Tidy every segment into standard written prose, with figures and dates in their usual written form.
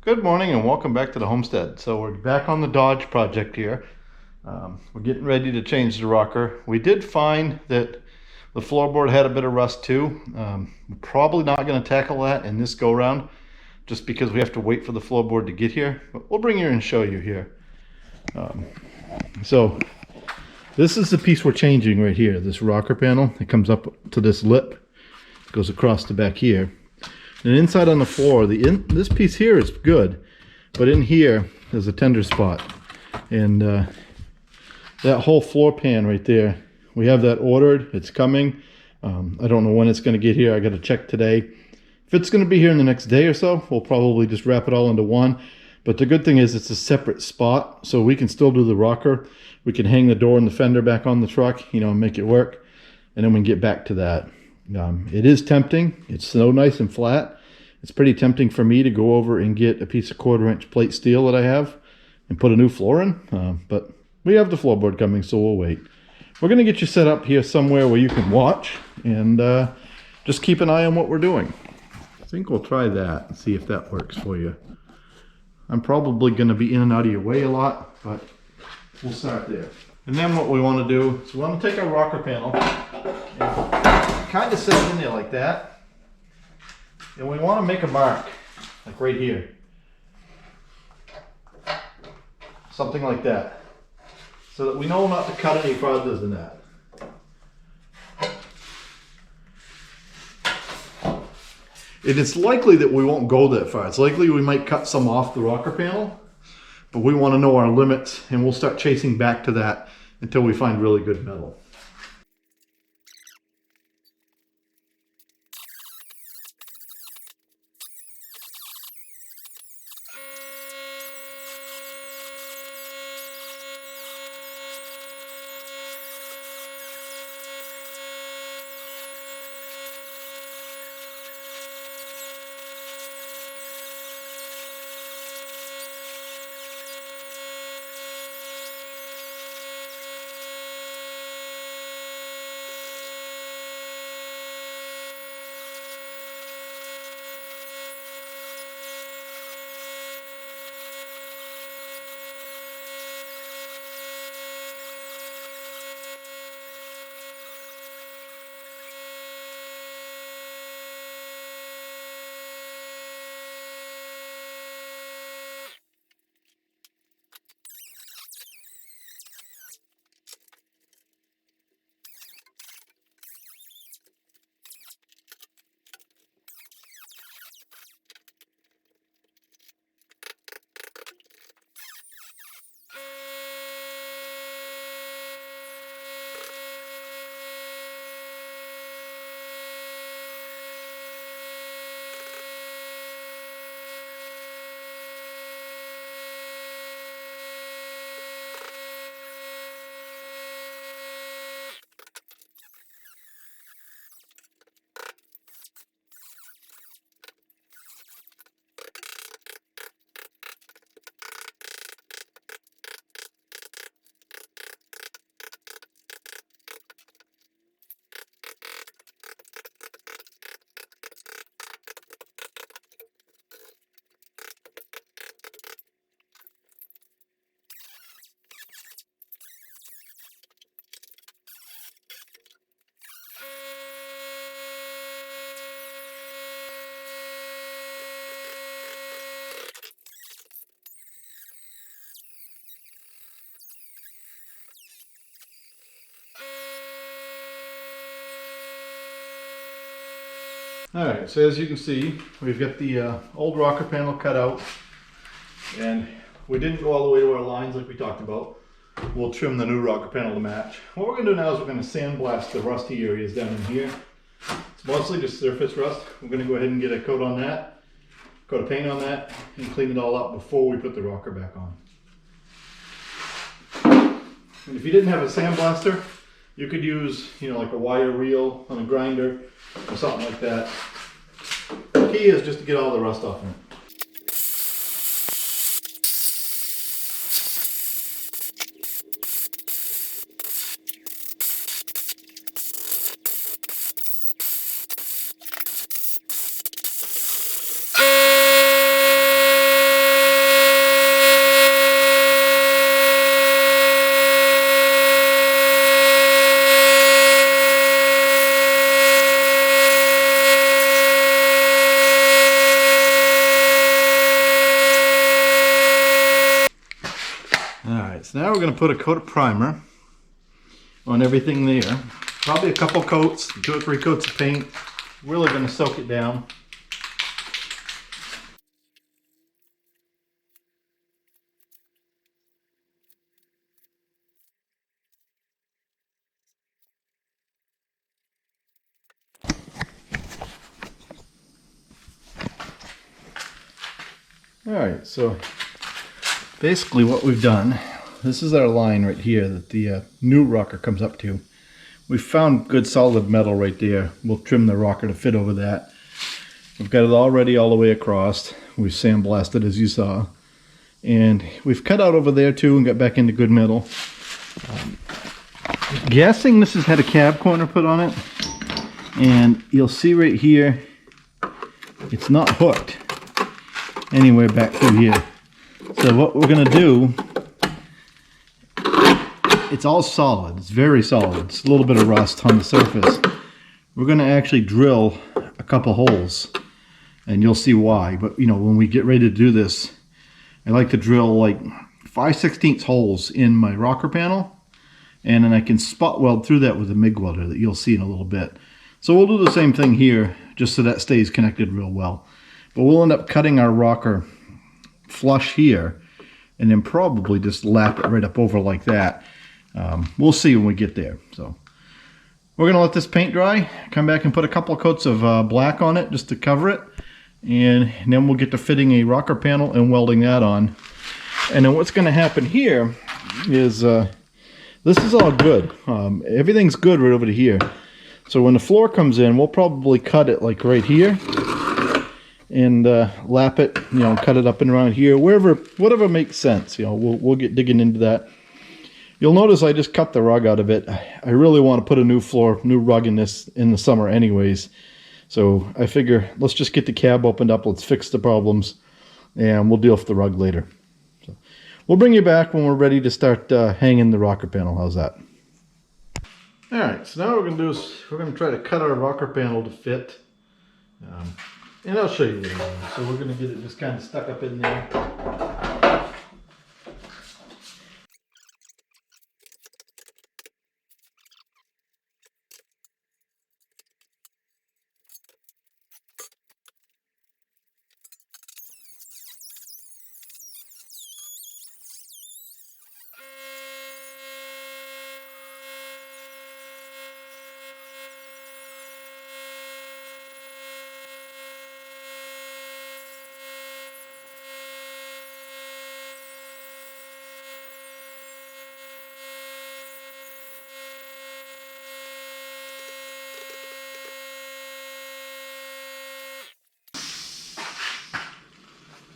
Good morning and welcome back to the homestead. So we're back on the Dodge project here. We're getting ready to change the rocker. We did find that the floorboard had a bit of rust too. We're probably not going to tackle that in this go round just because we have to wait for the floorboard to get here. But we'll bring you and show you here. So this is the piece we're changing right here, this rocker panel. It comes up to this lip, goes across the back here. And inside on the floor, this piece here is good, but in here there's a tender spot. And that whole floor pan right there, we have that ordered. It's coming. I don't know when it's going to get here. I got to check today. If it's going to be here in the next day or so, we'll probably just wrap it all into one. But the good thing is it's a separate spot, so we can still do the rocker. We can hang the door and the fender back on the truck, and make it work. And then we can get back to that. It is tempting. It's so nice and flat. It's pretty tempting for me to go over and get a piece of 1/4-inch plate steel that I have and put a new floor in. But we have the floorboard coming, so we'll wait. We're going to get you set up here somewhere where you can watch and just keep an eye on what we're doing. I think we'll try that and see if that works for you. I'm probably going to be in and out of your way a lot, but we'll start there. And then what we want to do is we want to take our rocker panel and kind of set it in there like that. And we want to make a mark, like right here. Something like that. So that we know not to cut any farther than that. And it's likely that we won't go that far. It's likely we might cut some off the rocker panel, but we want to know our limits, and we'll start chasing back to that until we find really good metal. Alright, so as you can see, we've got the old rocker panel cut out, and we didn't go all the way to our lines like we talked about. We'll trim the new rocker panel to match. What we're going to do now is we're going to sandblast the rusty areas down in here. It's mostly just surface rust. We're going to go ahead and get a coat on that, coat of paint on that, and clean it all up before we put the rocker back on. And if you didn't have a sandblaster, you could use, like a wire reel on a grinder or something like that. The key is just to get all the rust off of it. So now we're going to put a coat of primer on everything there. Probably a couple coats, 2 or 3 coats of paint. Really going to soak it down. Alright, so basically what we've done, this is our line right here that the new rocker comes up to. We found good solid metal right there. We'll trim the rocker to fit over that. We've got it all ready all the way across. We've sandblasted as you saw. And we've cut out over there too and got back into good metal. Guessing this has had a cab corner put on it. And you'll see right here, it's not hooked anywhere back through here. So what we're going to do, it's all solid. It's very solid. It's a little bit of rust on the surface. We're going to actually drill a couple holes, and you'll see why. But you know, when we get ready to do this, I like to drill like 5/16 holes in my rocker panel, and then I can spot weld through that with a MIG welder that you'll see in a little bit. So we'll do the same thing here, just so that stays connected real well. But we'll end up cutting our rocker flush here, and then probably just lap it right up over like that. We'll see when we get there. So we're going to let this paint dry, come back and put a couple of coats of black on it just to cover it, and then we'll get to fitting a rocker panel and welding that on. And then what's going to happen here is this is all good. Everything's good right over to here. So when the floor comes in, we'll probably cut it like right here and lap it, you know, cut it up and around here, wherever, whatever makes sense. You know, we'll get digging into that. You'll notice I just cut the rug out of it. I really want to put a new rug in this in the summer anyways. So I figure let's just get the cab opened up, let's fix the problems, and we'll deal with the rug later. So we'll bring you back when we're ready to start hanging the rocker panel. How's that? Alright, so now what we're going to do is we're going to try to cut our rocker panel to fit. And I'll show you later. So we're going to get it just kind of stuck up in there.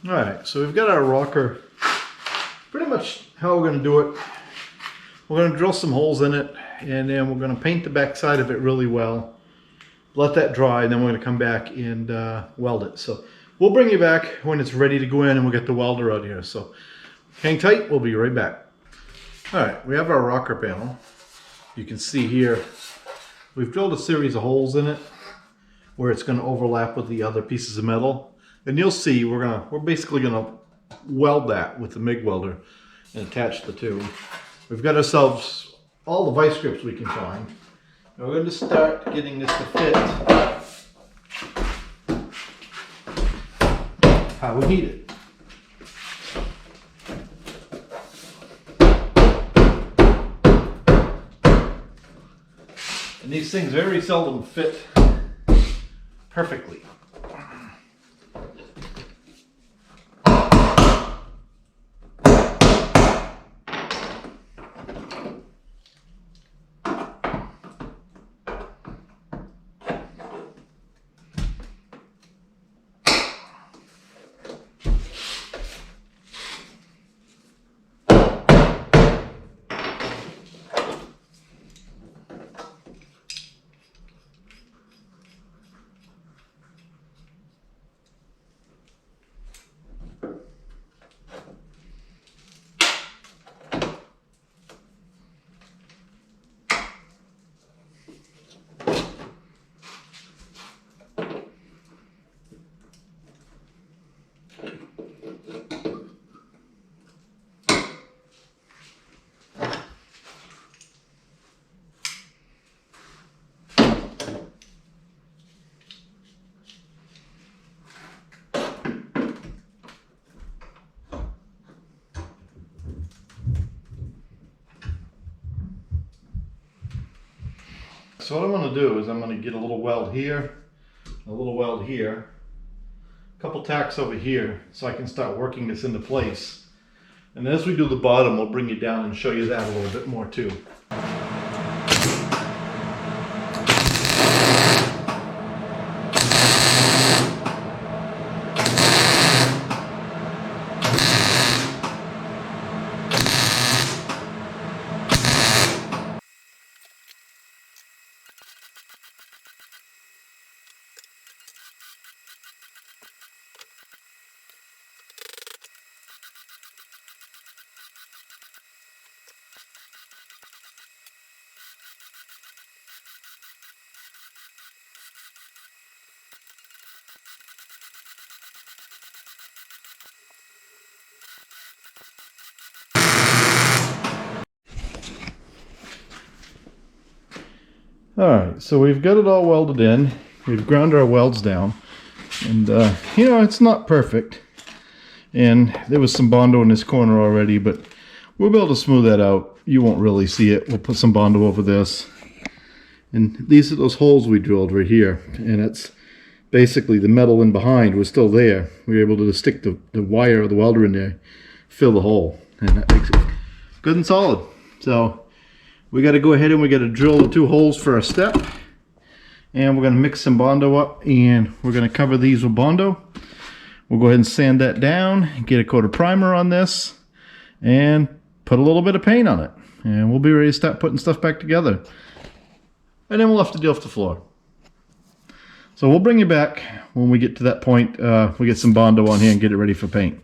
Alright, so we've got our rocker pretty much how we're going to do it. We're going to drill some holes in it, and then we're going to paint the back side of it really well. Let that dry, and then we're going to come back and weld it. So we'll bring you back when it's ready to go in, and we'll get the welder out here. So hang tight, we'll be right back. Alright, we have our rocker panel. You can see here, we've drilled a series of holes in it where it's going to overlap with the other pieces of metal. And you'll see we're basically gonna weld that with the MIG welder and attach the two. We've got ourselves all the vice grips we can find. And we're going to start getting this to fit how we need it. And these things very seldom fit perfectly. so what I'm going to do is I'm going to get a little weld here, a little weld here, a couple tacks over here, so I can start working this into place. And as we do the bottom, we'll bring you down and show you that a little bit more too. Alright, so we've got it all welded in. We've ground our welds down. And, you know, it's not perfect. And there was some Bondo in this corner already, but we'll be able to smooth that out. You won't really see it. We'll put some Bondo over this. And these are those holes we drilled right here. And it's basically the metal in behind was still there. We were able to stick the wire of the welder in there, fill the hole. And that makes it good and solid. So we got to go ahead and we got to drill the 2 holes for a step, and we're going to mix some Bondo up, and we're going to cover these with Bondo. We'll go ahead and sand that down, get a coat of primer on this, and put a little bit of paint on it, and we'll be ready to start putting stuff back together. And then we'll have to deal with the floor. So we'll bring you back when we get to that point. We get some Bondo on here and get it ready for paint.